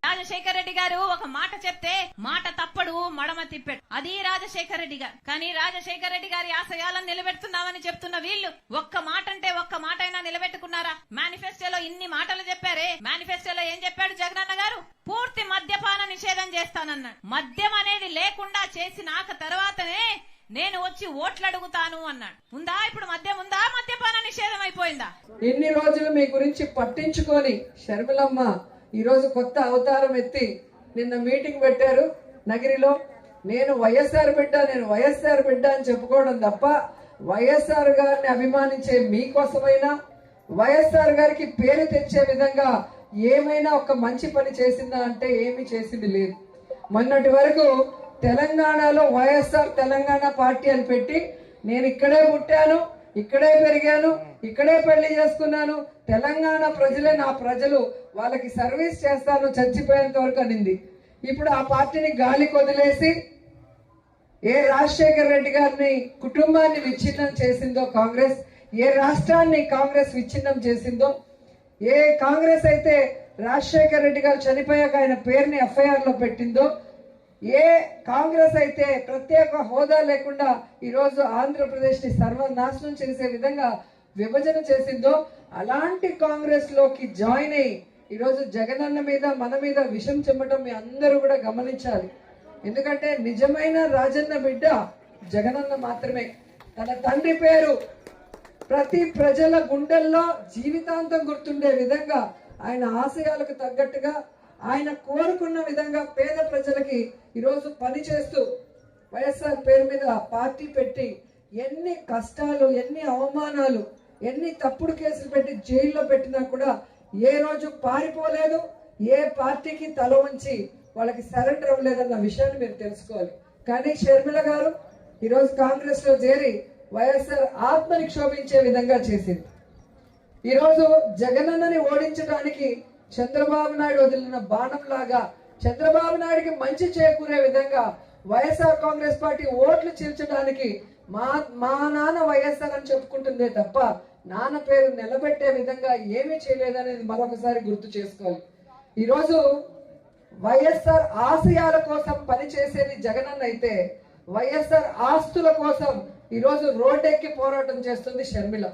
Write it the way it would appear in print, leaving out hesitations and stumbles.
రాజశేఖర రెడ్డి గారు ఒక మాట చెప్తే మాట తప్పడు, మడమ తిప్పాడు. అది రాజశేఖర రెడ్డి గారు. కానీ రాజశేఖర రెడ్డి గారి ఆశయాలను నిలబెడుతున్నామని చెప్తున్న వీళ్ళు ఒక్క మాట అంటే ఒక్క మాట అయినా నిలబెట్టుకున్నారా? మేనిఫెస్టోలో ఇన్ని మాటలు చెప్పారే, మేనిఫెస్టోలో ఏం చెప్పాడు జగనన్న గారు? పూర్తి మద్యపాన నిషేధం చేస్తానన్నాడు. మద్యం అనేది లేకుండా చేసినాక తర్వాతనే నేను వచ్చి ఓట్లు అడుగుతాను అన్నాడు. ఉందా ఇప్పుడు మద్యం ఉందా? మద్యపాన నిషేధం అయిపోయిందా? ఇన్ని రోజులు మీ గురించి పట్టించుకొని షర్మిలమ్మ ఈ రోజు కొత్త అవతారం ఎత్తి నిన్న మీటింగ్ పెట్టారు నగిరిలో. నేను వైఎస్ఆర్ బిడ్డ అని చెప్పుకోవడం తప్ప వైఎస్ఆర్ గారిని అభిమానించే మీకోసమైనా వైఎస్ఆర్ గారికి పేరు తెచ్చే విధంగా ఏమైనా ఒక మంచి పని చేసిందా అంటే ఏమీ చేసింది లేదు. మొన్నటి వరకు తెలంగాణలో వైఎస్ఆర్ తెలంగాణ పార్టీ అని పెట్టి నేను ఇక్కడే పుట్టాను, ఇక్కడే పెరిగాను, ఇక్కడే పెళ్లి చేసుకున్నాను, తెలంగాణ ప్రజలే నా ప్రజలు, వాళ్ళకి సర్వీస్ చేస్తాను చచ్చిపోయేంత వరకు అనింది. ఇప్పుడు ఆ పార్టీని గాలికి వదిలేసి ఏ రాజశేఖర రెడ్డి గారిని కుటుంబాన్ని విచ్ఛిన్నం చేసిందో కాంగ్రెస్, ఏ రాష్ట్రాన్ని కాంగ్రెస్ విచ్ఛిన్నం చేసిందో, ఏ కాంగ్రెస్ అయితే రాజశేఖర రెడ్డి గారు చనిపోయాక ఆయన పేరుని ఎఫ్ఐఆర్ లో పెట్టిందో, ఏ కాంగ్రెస్ అయితే ప్రత్యేక హోదా లేకుండా ఈరోజు ఆంధ్రప్రదేశ్ ని సర్వనాశనం చేసే విధంగా విభజన చేసిందో అలాంటి కాంగ్రెస్ లోకి జాయిన్ అయ్యి ఈరోజు జగనన్న మీద మన మీద విషం చెమ్మటం మీ అందరూ కూడా గమనించాలి. ఎందుకంటే నిజమైన రాజన్న బిడ్డ జగనన్న మాత్రమే. తన తండ్రి పేరు ప్రతి ప్రజల గుండెల్లో జీవితాంతం గుర్తుండే విధంగా ఆయన ఆశయాలకు తగ్గట్టుగా ఆయన కోరుకున్న విధంగా పేద ప్రజలకి ఈరోజు పని చేస్తూ వైఎస్ఆర్ పేరు మీద పార్టీ పెట్టి ఎన్ని కష్టాలు, ఎన్ని అవమానాలు, ఎన్ని తప్పుడు కేసులు పెట్టి జైల్లో పెట్టినా కూడా ఏ రోజు పారిపోలేదు, ఏ పార్టీకి తల వంచి వాళ్ళకి సరెండర్ అవ్వలేదన్న విషయాన్ని మీరు తెలుసుకోవాలి. కానీ షర్మిల గారు ఈరోజు కాంగ్రెస్ లో చేరి వైఎస్ఆర్ ఆత్మని క్షోభించే విధంగా చేసింది. ఈరోజు జగనన్నని ఓడించడానికి చంద్రబాబు నాయుడు వదిలిన బాణం లాగా చంద్రబాబు నాయుడికి మంచి చేకూరే విధంగా వైఎస్ఆర్ కాంగ్రెస్ పార్టీ ఓట్లు చీల్చడానికి మా నాన్న వైఎస్ఆర్ అని చెప్పుకుంటుందే తప్ప నాన్న పేరు నిలబెట్టే విధంగా ఏమీ చేయలేదనేది మరొకసారి గుర్తు చేసుకోవాలి. ఈరోజు వైఎస్ఆర్ ఆశయాల కోసం పనిచేసేది జగనన్న అయితే వైఎస్ఆర్ ఆస్తుల కోసం ఈరోజు రోడ్డెక్కి పోరాటం చేస్తుంది షర్మిల.